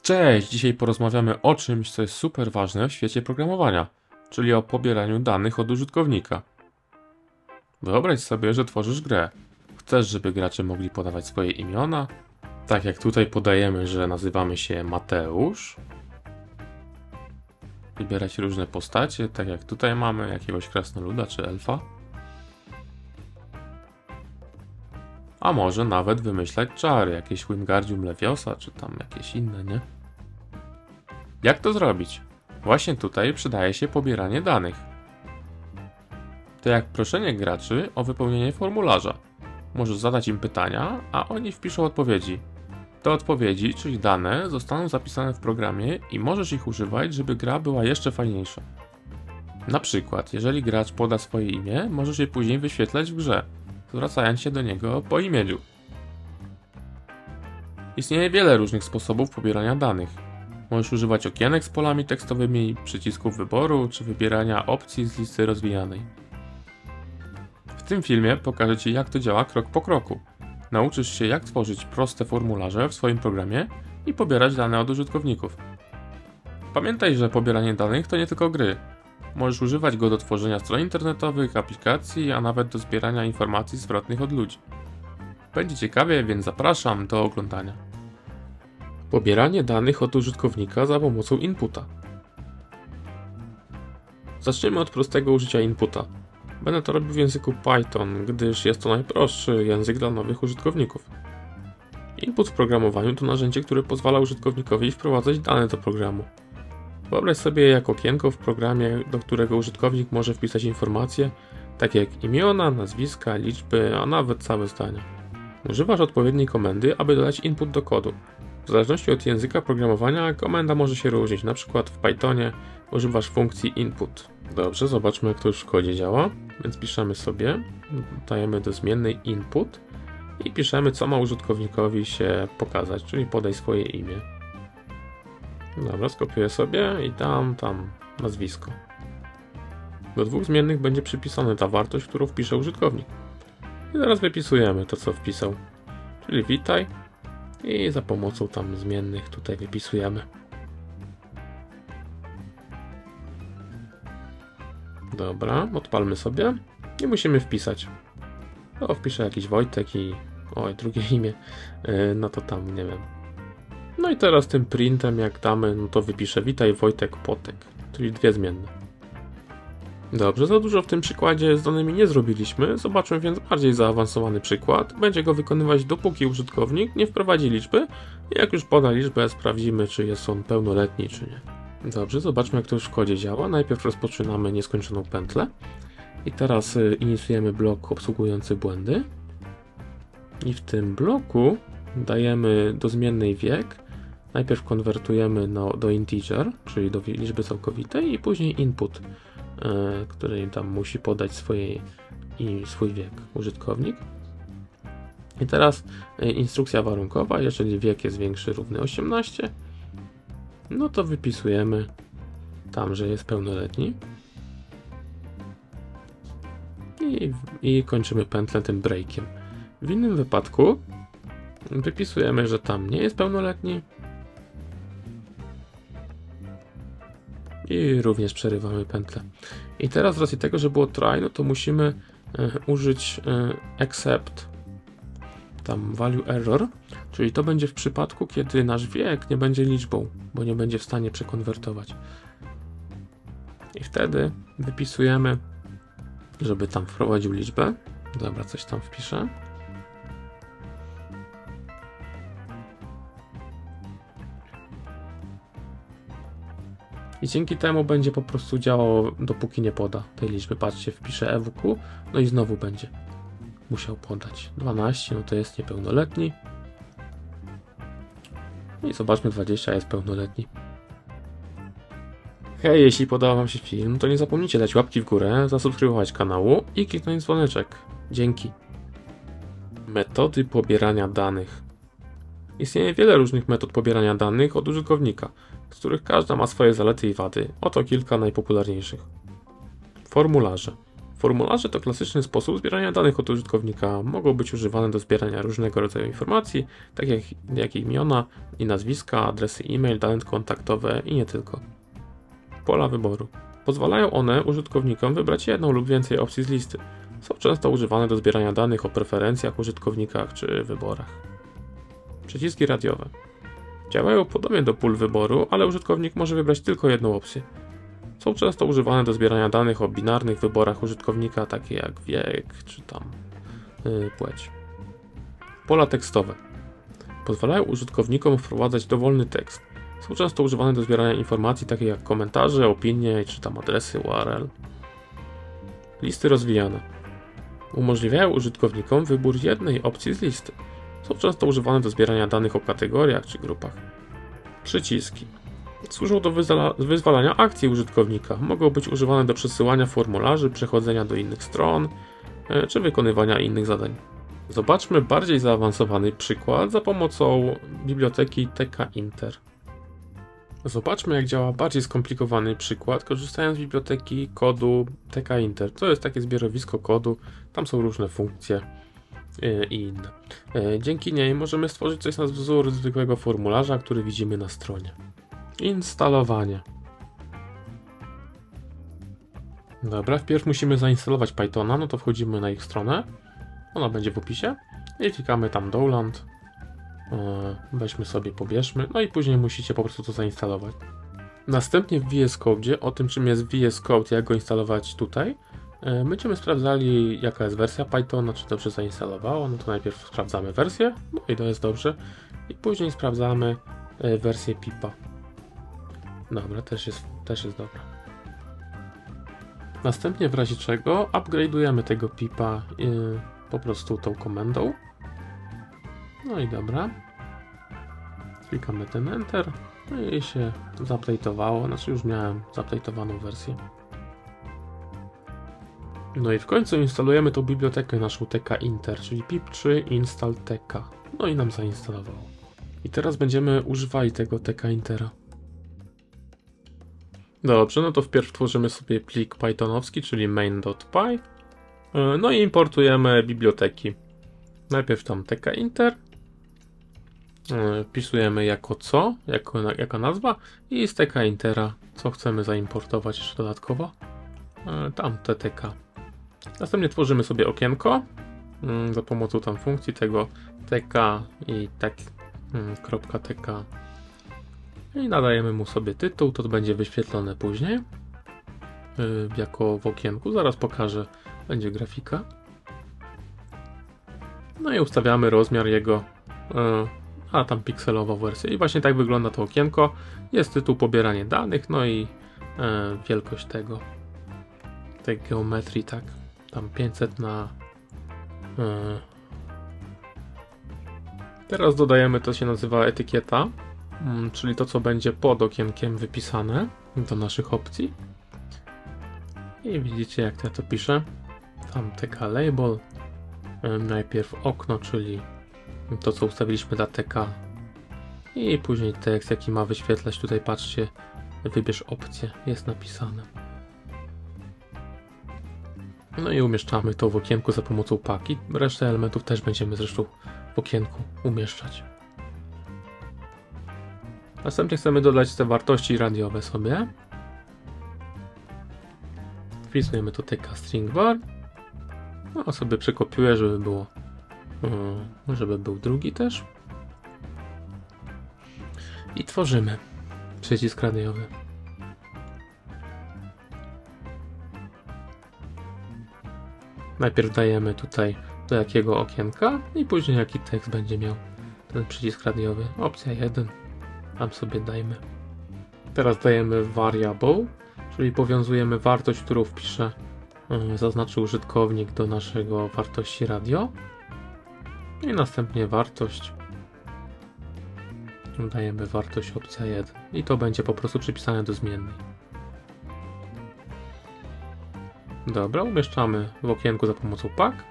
Cześć! Dzisiaj porozmawiamy o czymś, co jest super ważne w świecie programowania, czyli o pobieraniu danych od użytkownika. Wyobraź sobie, że tworzysz grę. Chcesz, żeby gracze mogli podawać swoje imiona, tak jak tutaj podajemy, że nazywamy się Mateusz. Wybierać różne postacie, tak jak tutaj mamy jakiegoś krasnoluda czy elfa. A może nawet wymyślać czary, jakieś Wingardium Leviosa, czy tam jakieś inne, nie? Jak to zrobić? Właśnie tutaj przydaje się pobieranie danych. To jak proszenie graczy o wypełnienie formularza. Możesz zadać im pytania, a oni wpiszą odpowiedzi. Te odpowiedzi, czyli dane, zostaną zapisane w programie i możesz ich używać, żeby gra była jeszcze fajniejsza. Na przykład, jeżeli gracz poda swoje imię, możesz je później wyświetlać w grze, zwracając się do niego po imieniu. Istnieje wiele różnych sposobów pobierania danych. Możesz używać okienek z polami tekstowymi, przycisków wyboru czy wybierania opcji z listy rozwijanej. W tym filmie pokażę Ci, jak to działa krok po kroku. Nauczysz się, jak tworzyć proste formularze w swoim programie i pobierać dane od użytkowników. Pamiętaj, że pobieranie danych to nie tylko gry. Możesz używać go do tworzenia stron internetowych, aplikacji, a nawet do zbierania informacji zwrotnych od ludzi. Będzie ciekawie, więc zapraszam do oglądania. Pobieranie danych od użytkownika za pomocą inputa. Zaczniemy od prostego użycia inputa. Będę to robił w języku Python, gdyż jest to najprostszy język dla nowych użytkowników. Input w programowaniu to narzędzie, które pozwala użytkownikowi wprowadzać dane do programu. Wyobraź sobie jak okienko w programie, do którego użytkownik może wpisać informacje, takie jak imiona, nazwiska, liczby, a nawet całe zdania. Używasz odpowiedniej komendy, aby dodać input do kodu. W zależności od języka programowania komenda może się różnić, np. w Pythonie używasz funkcji input. Dobrze, zobaczmy jak to już w kodzie działa. Więc piszemy sobie, dajemy do zmiennej input i piszemy co ma użytkownikowi się pokazać, czyli podaj swoje imię. Dobra, skopiuję sobie i tam nazwisko. Do dwóch zmiennych będzie przypisana ta wartość, którą wpisze użytkownik. I teraz wypisujemy to co wpisał, czyli witaj. I za pomocą tam zmiennych tutaj wypisujemy. Dobra, odpalmy sobie i musimy wpisać. O, wpiszę jakiś Wojtek i... Oj, drugie imię. No to tam, nie wiem. No i teraz tym printem jak damy, no to wypiszę witaj Wojtek Potek, czyli dwie zmienne. Dobrze, za dużo w tym przykładzie z danymi nie zrobiliśmy, zobaczmy więc bardziej zaawansowany przykład. Będzie go wykonywać dopóki użytkownik nie wprowadzi liczby i jak już poda liczbę sprawdzimy czy jest on pełnoletni czy nie. Dobrze, zobaczmy jak to już w kodzie działa. Najpierw rozpoczynamy nieskończoną pętlę i teraz inicjujemy blok obsługujący błędy i w tym bloku dajemy do zmiennej wiek. Najpierw konwertujemy do integer, czyli do liczby całkowitej i później input, który tam musi podać swój wiek użytkownik. I teraz instrukcja warunkowa, jeżeli wiek jest większy równy 18, no to wypisujemy tam, że jest pełnoletni i kończymy pętlę tym breakiem. W innym wypadku wypisujemy, że tam nie jest pełnoletni i również przerywamy pętlę. I teraz z racji tego, że było try, no to musimy użyć except tam value error, czyli to będzie w przypadku, kiedy nasz wiek nie będzie liczbą, bo nie będzie w stanie przekonwertować. I wtedy wypisujemy, żeby tam wprowadził liczbę. Dobra, coś tam wpiszę. I dzięki temu będzie po prostu działało, dopóki nie poda tej liczby. Patrzcie, wpiszę EWQ, no i znowu będzie musiał podać. 12, no to jest niepełnoletni. I zobaczmy, 20 jest pełnoletni. Hej, jeśli podobał Wam się film, to nie zapomnijcie dać łapki w górę, zasubskrybować kanału i kliknąć dzwoneczek. Dzięki. Metody pobierania danych. Istnieje wiele różnych metod pobierania danych od użytkownika, z których każda ma swoje zalety i wady. Oto kilka najpopularniejszych. Formularze. Formularze to klasyczny sposób zbierania danych od użytkownika. Mogą być używane do zbierania różnego rodzaju informacji, tak jak imiona i nazwiska, adresy e-mail, dane kontaktowe i nie tylko. Pola wyboru. Pozwalają one użytkownikom wybrać jedną lub więcej opcji z listy. Są często używane do zbierania danych o preferencjach, użytkownikach czy wyborach. Przyciski radiowe. Działają podobnie do pól wyboru, ale użytkownik może wybrać tylko jedną opcję. Są często używane do zbierania danych o binarnych wyborach użytkownika, takie jak wiek czy tam płeć. Pola tekstowe. Pozwalają użytkownikom wprowadzać dowolny tekst. Są często używane do zbierania informacji takich jak komentarze, opinie czy tam adresy URL. Listy rozwijane. Umożliwiają użytkownikom wybór jednej opcji z listy. Są często używane do zbierania danych o kategoriach czy grupach. Przyciski. Służą do wyzwalania akcji użytkownika. Mogą być używane do przesyłania formularzy, przechodzenia do innych stron, czy wykonywania innych zadań. Zobaczmy bardziej zaawansowany przykład za pomocą biblioteki TK-Inter. Zobaczmy, jak działa bardziej skomplikowany przykład, korzystając z biblioteki kodu TK-Inter. To jest takie zbiorowisko kodu, tam są różne funkcje i inne. Dzięki niej możemy stworzyć coś na wzór zwykłego formularza, który widzimy na stronie. Instalowanie. Dobra, wpierw musimy zainstalować Pythona, no to wchodzimy na ich stronę. Ona będzie w opisie i klikamy tam download. Weźmy sobie, pobierzmy, no i później musicie po prostu to zainstalować. Następnie w VS Code, o tym czym jest VS Code, jak go instalować tutaj, będziemy sprawdzali, jaka jest wersja Pythona, czy dobrze zainstalowało. No to najpierw sprawdzamy wersję, no i to jest dobrze, i później sprawdzamy wersję pipa. Dobra, też jest dobra. Następnie w razie czego upgrade'ujemy tego pipa po prostu tą komendą. No i dobra. Klikamy ten Enter. No i się zupdate'owało. Znaczy już miałem zupdate'owaną wersję. No i w końcu instalujemy tą bibliotekę naszą TK-Inter, czyli pip3 install tk. No i nam zainstalowało. I teraz będziemy używali tego TK-Intera. Dobrze, no to wpierw tworzymy sobie plik pythonowski, czyli main.py. No i importujemy biblioteki. Najpierw tam TK-Inter. Wpisujemy jako co, jaka nazwa, i z TK-Intera co chcemy zaimportować jeszcze dodatkowo. Tam ttk. Następnie tworzymy sobie okienko za pomocą tam funkcji tego tk i tak.tk i nadajemy mu sobie tytuł, to będzie wyświetlone później jako w okienku, zaraz pokażę, będzie grafika. No i ustawiamy rozmiar jego, a tam pikselową wersję, i właśnie tak wygląda to okienko. Jest tytuł pobieranie danych, no i wielkość tej geometrii, tak, tam 500 na... Teraz dodajemy, to się nazywa etykieta, czyli to, co będzie pod okienkiem wypisane do naszych opcji. I widzicie, jak ja to piszę. Tam TK label, najpierw okno, czyli to, co ustawiliśmy dla TK, i później tekst, jaki ma wyświetlać. Tutaj patrzcie, wybierz opcję, jest napisane. No i umieszczamy to w okienku za pomocą paki. Resztę elementów też będziemy zresztą w okienku umieszczać. Następnie chcemy dodać te wartości radiowe sobie. Wpisujemy to TK string var. No sobie przekopiuję, żeby było, żeby był drugi też. I tworzymy przycisk radiowy. Najpierw dajemy tutaj do jakiego okienka i później jaki tekst będzie miał ten przycisk radiowy. Opcja 1. Tam sobie dajmy. Teraz dajemy variable, czyli powiązujemy wartość, którą wpisze, zaznaczy użytkownik, do naszego wartości radio. I następnie wartość. Dajemy wartość opcja 1. I to będzie po prostu przypisane do zmiennej. Dobra, umieszczamy w okienku za pomocą pak.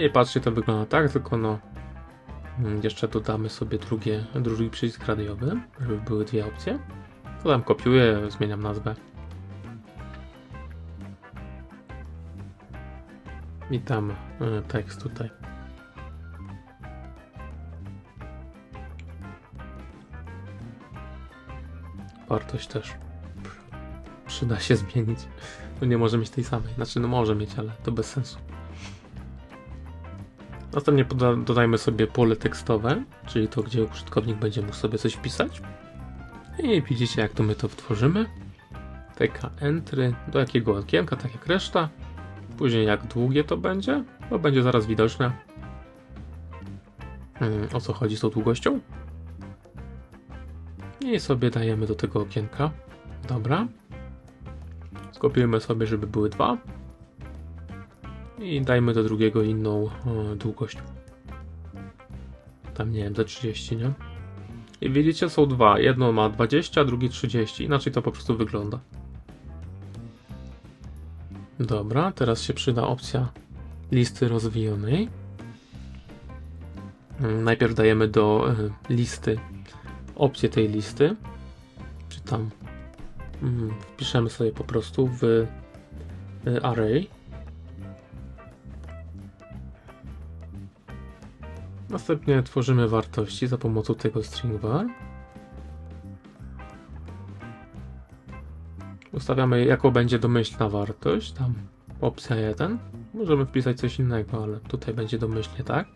I patrzcie, to wygląda tak, tylko no jeszcze dodamy sobie drugi przycisk radiowy, żeby były dwie opcje. To tam kopiuję, zmieniam nazwę. i tam tekst tutaj. Wartość też przyda się zmienić. No nie może mieć tej samej. Znaczy, no może mieć, ale to bez sensu. Następnie dodajmy sobie pole tekstowe, czyli to, gdzie użytkownik będzie mógł sobie coś wpisać. I widzicie, jak to my to tworzymy. TK entry, do jakiego okienka, tak jak reszta. Później jak długie to będzie, bo będzie zaraz widoczne, o co chodzi z tą długością. I sobie dajemy do tego okienka. Dobra. Skopiujemy sobie, żeby były 2. I dajmy do drugiego inną długość. Tam nie wiem, za 30, nie? I widzicie, są 2. Jedno ma 20, a drugi 30. Inaczej to po prostu wygląda. Dobra, teraz się przyda opcja listy rozwijanej. Najpierw dajemy do listy opcję tej listy. Czy tam wpiszemy sobie po prostu w array. Następnie tworzymy wartości za pomocą tego string var. Ustawiamy, jaką będzie domyślna wartość. Tam opcja 1. Możemy wpisać coś innego, ale tutaj będzie domyślnie tak.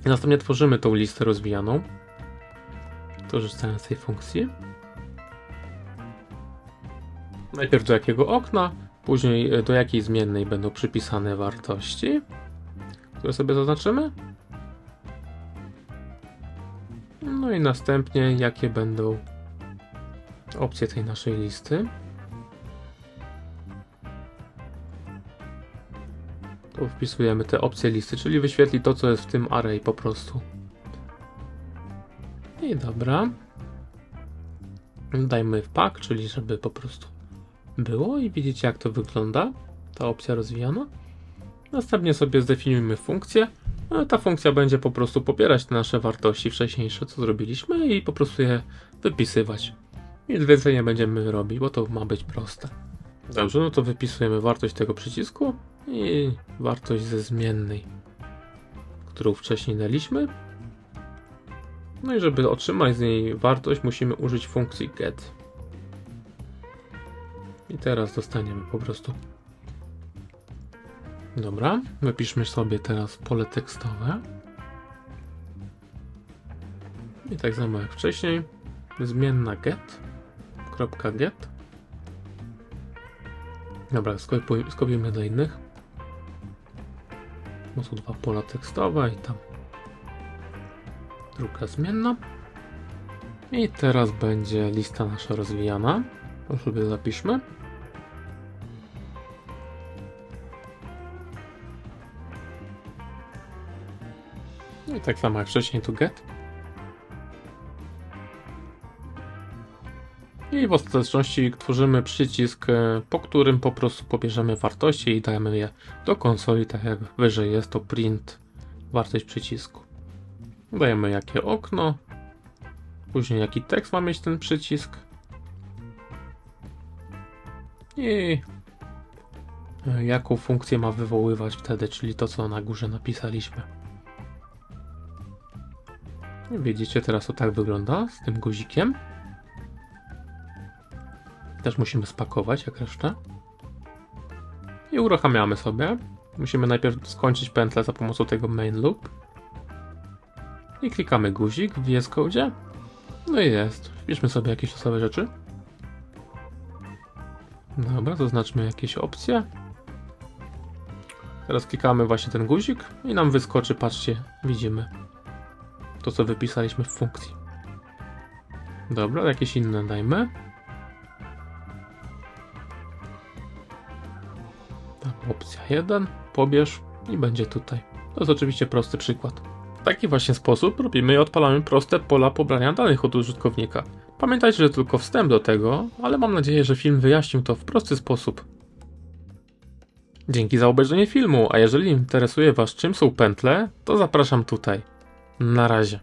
I następnie tworzymy tą listę rozwijaną, korzystając z tej funkcji. Najpierw do jakiego okna, później do jakiej zmiennej będą przypisane wartości, które sobie zaznaczymy. No i następnie jakie będą opcje tej naszej listy. Tu wpisujemy te opcje listy, czyli wyświetli to, co jest w tym array po prostu. I dobra. Dajmy w pack, czyli żeby po prostu było i widzicie, jak to wygląda, ta opcja rozwijana. Następnie sobie zdefiniujmy funkcję. Ta funkcja będzie po prostu pobierać te nasze wartości wcześniejsze, co zrobiliśmy i po prostu je wypisywać. Nic więcej nie będziemy robić, bo to ma być proste. Dobrze, no to wypisujemy wartość tego przycisku i wartość ze zmiennej, którą wcześniej daliśmy. No i żeby otrzymać z niej wartość, musimy użyć funkcji get. I teraz dostaniemy po prostu. Dobra, wypiszmy sobie teraz pole tekstowe. I tak samo jak wcześniej, zmienna get. .get. Dobra, skopiujmy do innych. To są 2 pola tekstowe i tam druga zmienna. I teraz będzie lista nasza rozwijana. To sobie zapiszmy. No i tak samo jak wcześniej tu get. I w ostateczności tworzymy przycisk, po którym po prostu pobierzemy wartości i dajemy je do konsoli, tak jak wyżej jest to print wartość przycisku. Dajemy jakie okno, później jaki tekst ma mieć ten przycisk i jaką funkcję ma wywoływać wtedy, czyli to, co na górze napisaliśmy. I widzicie, teraz to tak wygląda z tym guzikiem. Też musimy spakować jak resztę. I uruchamiamy sobie. Musimy najpierw skończyć pętlę za pomocą tego main loop. I klikamy guzik w VS Code. No i jest. Wpiszmy sobie jakieś losowe rzeczy. Dobra, zaznaczmy jakieś opcje. Teraz klikamy właśnie ten guzik i nam wyskoczy, patrzcie, widzimy to, co wypisaliśmy w funkcji. Dobra, jakieś inne dajmy. Opcja 1, pobierz i będzie tutaj. To jest oczywiście prosty przykład. W taki właśnie sposób robimy i odpalamy proste pola pobrania danych od użytkownika. Pamiętajcie, że to tylko wstęp do tego, ale mam nadzieję, że film wyjaśnił to w prosty sposób. Dzięki za obejrzenie filmu, a jeżeli interesuje Was, czym są pętle, to zapraszam tutaj. Na razie.